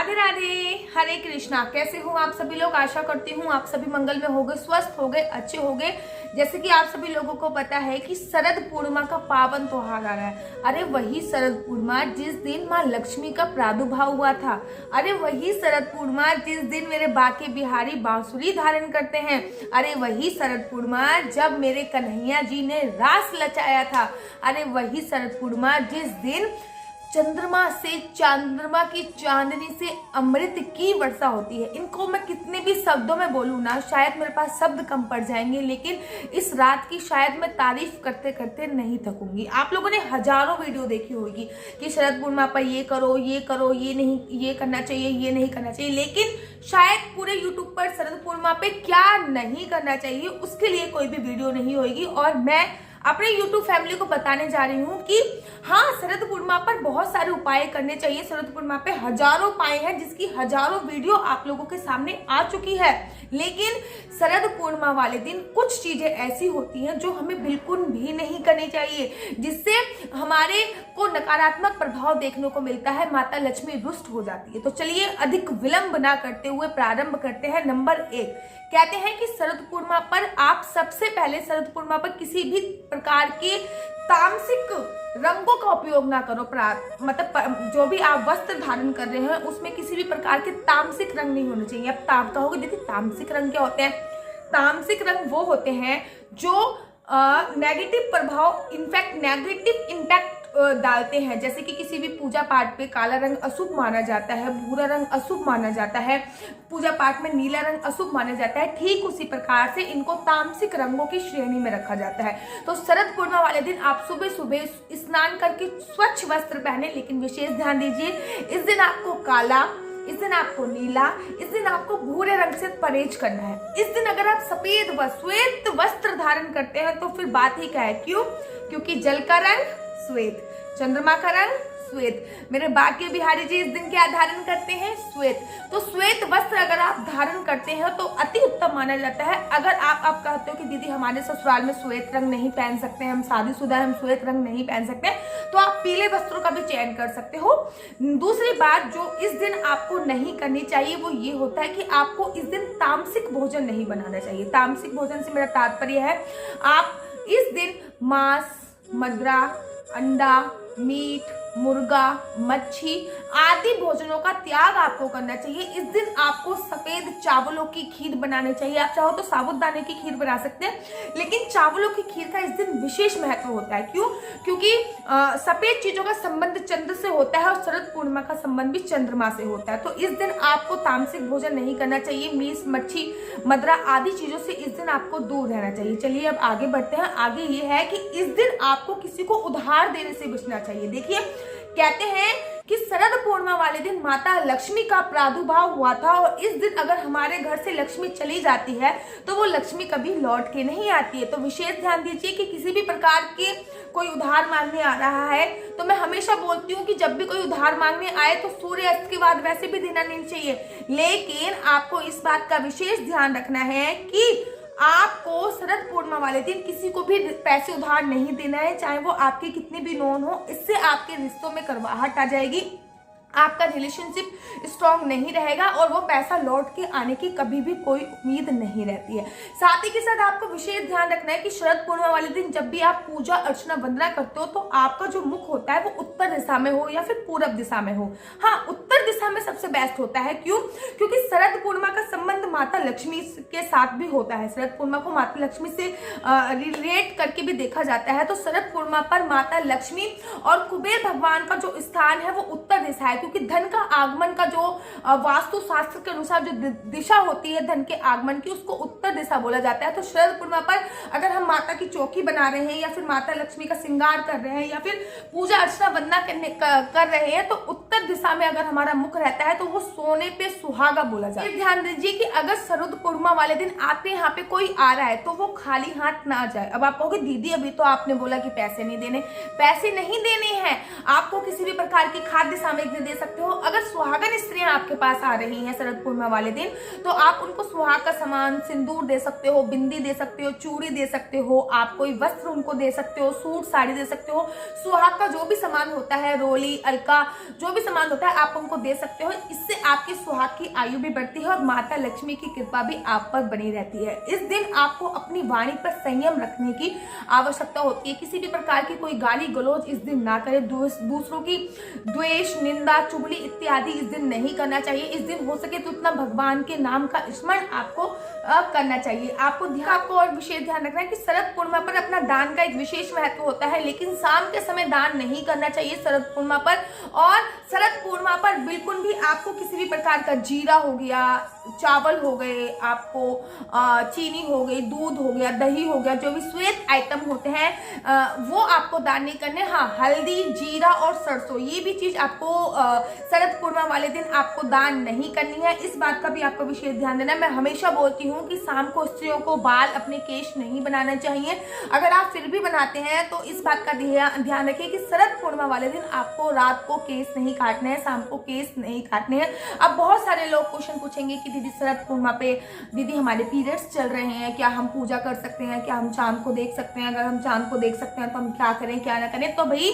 राधे राधे, हरे कृष्णा। कैसे हो आप सभी लोग? आशा करती हूँ आप सभी मंगल में होंगे, स्वस्थ होंगे, अच्छे होंगे। जैसे कि आप सभी लोगों को पता है कि शरद पूर्णिमा का पावन त्योहार आ रहा है। अरे वही शरद पूर्णिमा जिस दिन माँ लक्ष्मी का प्रादुर्भाव हुआ था। अरे वही शरद पूर्णिमा जिस दिन मेरे बाके बिहारी बांसुरी धारण करते हैं। अरे वही शरद पूर्णिमा जब मेरे कन्हैया जी ने रास रचाया था। अरे वही शरद पूर्णिमा जिस दिन चंद्रमा की चांदनी से अमृत की वर्षा होती है। इनको मैं कितने भी शब्दों में बोलूँ ना, शायद मेरे पास शब्द कम पड़ जाएंगे, लेकिन इस रात की शायद मैं तारीफ करते करते नहीं थकूंगी। आप लोगों ने हजारों वीडियो देखी होगी कि शरद पूर्णिमा पर ये करो, ये नहीं, ये करना चाहिए, ये नहीं करना चाहिए, लेकिन शायद पूरे यूट्यूब पर शरद पूर्णिमा पे क्या नहीं करना चाहिए उसके लिए कोई भी वीडियो नहीं होगी। और मैं अपने YouTube फैमिली को बताने जा रही हूँ कि हाँ, शरद पूर्णिमा पर बहुत सारे उपाय करने चाहिए। शरद पूर्णिमा पे हजारों उपाय हैं जिसकी हजारों वीडियो आप लोगों के सामने आ चुकी है, लेकिन शरद पूर्णिमा वाले दिन कुछ चीजें ऐसी होती हैं जो हमें बिल्कुल भी नहीं करनी चाहिए, जिससे हमारे को नकारात्मक प्रभाव देखने को मिलता है। माता लक्ष्मी रुष्ट हो जाती है। तो चलिए अधिक विलंब ना करते हुए प्रारंभ करते हैं। नंबर 1, कहते हैं कि शरद पूर्णिमा पर आप सबसे पहले शरद पूर्णिमा पर किसी भी प्रकार के तामसिक रंगों का उपयोग ना करो। मतलब जो भी आप वस्त्र धारण कर रहे हैं उसमें किसी भी प्रकार के तामसिक रंग नहीं होने चाहिए। अब कहोगे दीदी तामसिक रंग क्या होते हैं? तामसिक रंग वो होते हैं जो नेगेटिव प्रभाव, नेगेटिव इम्पैक्ट डालते हैं। जैसे कि किसी भी पूजा पाठ पे काला रंग अशुभ माना जाता है, भूरा रंग अशुभ माना जाता है, पूजा पाठ में नीला रंग अशुभ माना जाता है, ठीक उसी प्रकार से इनको तामसिक रंगों की श्रेणी में रखा जाता है। तो शरद पूर्णिमा वाले दिन आप सुबह सुबह स्नान करके स्वच्छ वस्त्र पहने, लेकिन विशेष ध्यान दीजिए इस दिन आपको काला, इस दिन आपको नीला, इस दिन आपको भूरे रंग से परहेज करना है। इस दिन अगर आप सफेद व श्वेत वस्त्र धारण करते हैं तो फिर बात ही क्या है। क्यों? क्योंकि जल का रंग श्वेत, चंद्रमा का रंग श्वेत। मेरे बाके बिहारी जी इस दिन क्या धारण करते हैं? श्वेत। तो श्वेत वस्त्र अगर आप धारण करते हैं तो अति उत्तम माना जाता है। अगर आप कहते हो कि दीदी हमारे ससुराल में श्वेत रंग नहीं पहन सकते, हम शादीशुदा हैं, हम श्वेत रंग नहीं पहन सकते, तो आप पीले वस्त्रों का भी चयन कर सकते हो। दूसरी बात जो इस दिन आपको नहीं करनी चाहिए वो ये होता है कि आपको इस दिन तामसिक भोजन नहीं बनाना चाहिए। तामसिक भोजन से मेरा तात्पर्य है आप इस दिन मांस, मदिरा, अंडा, मीट, मुर्गा, मच्छी आदि भोजनों का त्याग आपको करना चाहिए। इस दिन आपको सफेद चावलों की खीर बनानी चाहिए। आप चाहो तो साबूदाने की खीर बना सकते हैं, लेकिन चावलों की खीर का इस दिन विशेष महत्व होता है। क्यों? क्योंकि सफेद चीजों का संबंध चंद्र से होता है और शरद पूर्णिमा का संबंध भी चंद्रमा से होता है। तो इस दिन आपको तामसिक भोजन नहीं करना चाहिए। मीट, मच्छी, मदिरा आदि चीजों से इस दिन आपको दूर रहना चाहिए। चलिए अब आगे बढ़ते हैं। आगे ये है कि इस दिन आपको किसी को उधार देने से बचना चाहिए। देखिए, कहते हैं कि शरद पूर्णिमा वाले दिन माता लक्ष्मी का प्रादुर्भाव हुआ था और इस दिन अगर हमारे घर से लक्ष्मी चली जाती है तो वो लक्ष्मी कभी लौट के नहीं आती है। तो विशेष ध्यान दीजिए कि किसी भी प्रकार के कोई उधार मांगने आ रहा है तो मैं हमेशा बोलती हूँ कि जब भी कोई उधार मांगने आए तो सूर्यास्त के बाद वैसे भी देना नहीं चाहिए, लेकिन आपको इस बात का विशेष ध्यान रखना है कि आपको शरद पूर्णिमा वाले दिन किसी को भी पैसे उधार नहीं देना है, चाहे वो आपके कितने भी नोन हो। इससे आपके रिश्तों में कड़वाहट आ जाएगी, आपका रिलेशनशिप स्ट्रांग नहीं रहेगा और वो पैसा लौट के आने की कभी भी कोई उम्मीद नहीं रहती है। साथ ही के साथ आपको विशेष ध्यान रखना है कि शरद पूर्णिमा वाले दिन जब भी आप पूजा अर्चना वंदना करते हो तो आपका जो मुख होता है वो उत्तर दिशा में हो या फिर पूरब दिशा में हो। हाँ, उत्तर दिशा में सबसे बेस्ट होता है। क्यों? क्योंकि शरद पूर्णिमा का संबंध माता लक्ष्मी के साथ भी होता है। शरद पूर्णिमा को माता लक्ष्मी से रिलेट करके भी देखा जाता है। तो शरद पूर्णिमा पर माता लक्ष्मी और कुबेर भगवान का जो स्थान है वो उत्तर दिशा है, क्योंकि धन का आगमन का जो वास्तु शास्त्र के अनुसार जो दिशा होती है धन के आगमन की, उसको उत्तर दिशा बोला जाता है। तो शरद पूर्णिमा पर अगर हम माता की चौकी बना रहे हैं या फिर माता लक्ष्मी का श्रृंगार कर रहे हैं या फिर पूजा अर्चना वंदना कर रहे हैं तो उत्तर दिशा में अगर हमारा मुख रहता है तो वो सोने पे सुहागा बोला जाता है। ध्यान दीजिए कि अगर शरद पूर्णिमा वाले दिन आपके यहाँ पे कोई आ रहा है तो वो खाली हाथ ना जाए। अब आप कहोगे दीदी अभी तो आपने बोला कि पैसे नहीं देने, पैसे नहीं देने हैं, आपको किसी भी प्रकार की खाद्य सामग्री दे सकते हो। अगर सुहागन स्त्रियां आपके आपके पास आ रही हैं शरद पूर्णिमा वाले दिन, तो आप उनको सुहाग का सामान, सिंदूर दे सकते हो, बिंदी दे सकते हो, चूड़ी दे सकते हो, आप कोई वस्त्र उनको दे सकते हो, सूट साड़ी दे सकते हो। सुहाग का जो भी सामान होता है, रोली, अलका, जो भी सामान होता है आप उनको दे सकते हो। इससे आपकी सुहाग की आयु भी बढ़ती है और माता लक्ष्मी की कृपा भी आप पर बनी रहती है। इस दिन आपको अपनी वाणी पर संयम रखने की आवश्यकता होती है। किसी भी प्रकार की कोई गाली गलौज इस दिन ना करें, दूसरों की द्वेष, निंदा, चुगली इत्यादि इस दिन नहीं करना चाहिए। इस दिन हो सके तो उतना भगवान के नाम का स्मरण आपको करना चाहिए। आपको और विशेष ध्यान रखना है कि शरद पूर्णिमा पर अपना दान का एक विशेष महत्व होता है, लेकिन शाम के समय दान नहीं करना चाहिए शरद पूर्णिमा पर। और शरद पूर्णिमा पर बिल्कुल भी आपको किसी भी प्रकार का जीरा हो गया, चावल हो गए, आपको चीनी हो गई, दूध हो गया, दही हो गया, जो भी श्वेत आइटम होते हैं वो आपको दान नहीं करने। हाँ, हल्दी, जीरा और सरसों, ये भी चीज आपको शरद पूर्णिमा वाले दिन आपको दान नहीं करनी है। इस बात का भी आपको विशेष ध्यान देना है। मैं हमेशा बोलती हूँ कि शाम को स्त्रियों को बाल, अपने केश नहीं बनाना चाहिए। अगर आप फिर भी बनाते हैं तो इस बात का ध्यान रखिए कि शरद पूर्णिमा वाले दिन आपको रात को केस नहीं काटने हैं, शाम को केस नहीं काटने हैं। अब बहुत सारे लोग क्वेश्चन पूछेंगे कि दीदी शरद पूर्णिमा पे दीदी हमारे पीरियड्स चल रहे हैं, क्या हम पूजा कर सकते हैं, क्या हम चांद को देख सकते हैं? अगर हम चांद को देख सकते हैं तो हम क्या करें क्या ना करें? तो भाई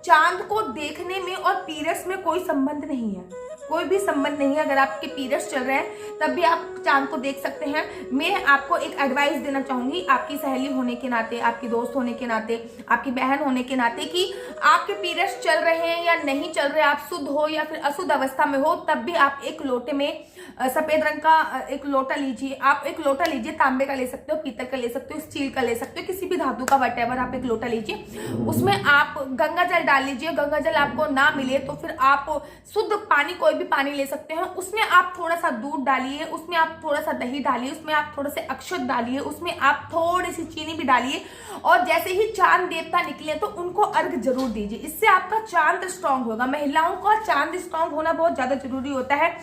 चांद को देखने में और पीरियड्स में कोई संबंध नहीं है, कोई भी संबंध नहीं है। अगर आपके पीरियड्स चल रहे हैं तब भी आप चांद को देख सकते हैं। मैं आपको एक एडवाइस देना चाहूंगी आपकी सहेली होने के नाते, आपकी दोस्त होने के नाते, आपकी बहन होने के नाते, कि आपके पीरियड्स चल रहे हैं या नहीं चल रहे, आप शुद्ध हो या फिर अशुद्ध अवस्था में हो, तब भी आप एक लोटे में सफेद रंग का एक लोटा लीजिए। आप एक लोटा लीजिए, तांबे का ले सकते हो, पीतल का ले सकते हो, स्टील का ले सकते हो, किसी भी धातु का, वटेवर। आप एक लोटा लीजिए, उसमें आप गंगा जल डाल लीजिए। गंगा जल आपको ना मिले तो फिर आप शुद्ध पानी, कोई भी पानी ले सकते हैं। उसमें आप थोड़ा सा दूध डालिए, उसमें आप थोड़ा सा दही डालिए, उसमें आप थोड़ा सा अक्षत डालिए, उसमें आप थोड़ी सी चीनी भी डालिए, और जैसे ही चांद देवता निकले तो उनको अर्घ जरूर दीजिए। इससे आपका चांद स्ट्रांग होगा। महिलाओं का चांद स्ट्रांग होना बहुत ज्यादा जरूरी होता है।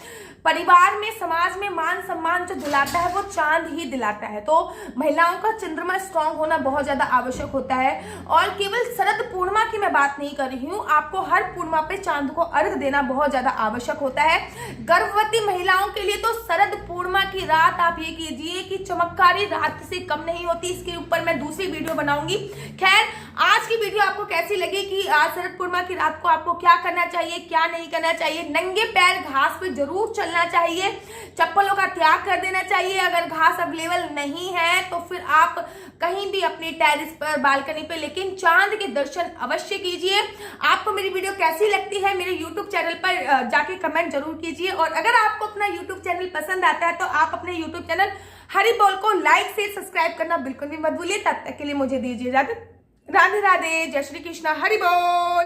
परिवार में, समाज में मान सम्मान जो दिलाता है वो चांद ही दिलाता है। तो महिलाओं का चंद्रमा स्ट्रांग होना बहुत ज्यादा आवश्यक होता है। और केवल शरद पूर्णिमा की मैं बात नहीं कर रही हूँ, आपको हर पूर्णिमा पे चांद को अर्घ देना बहुत ज्यादा आवश्यक होता है। गर्भवती महिलाओं के लिए तो शरद पूर्णिमा की रात आप ये कीजिए कि चमत्कारी रात से कम नहीं होती। इसके ऊपर मैं दूसरी वीडियो बनाऊंगी। खैर, आज की वीडियो आपको कैसी लगी कि आज शरद पूर्णिमा की रात को आपको क्या करना चाहिए, क्या नहीं करना चाहिए? नंगे पैर घास पे जरूर चलना चाहिए, चप्पलों का त्याग कर देना चाहिए। अगर घास अवेलेबल नहीं है तो फिर आप कहीं भी अपनी टेरेस पर, बालकनी पे, लेकिन चांद के दर्शन अवश्य कीजिए। आपको मेरी वीडियो कैसी लगती है मेरे YouTube चैनल पर जाके कमेंट जरूर कीजिए। और अगर आपको अपना YouTube चैनल पसंद आता है तो आप अपने YouTube चैनल हरि बोल को लाइक से सब्सक्राइब करना बिल्कुल भी मत भूलिए। तब तक के लिए मुझे दीजिए इजाजत। राधे राधे, जय श्री कृष्णा, हरि बोल।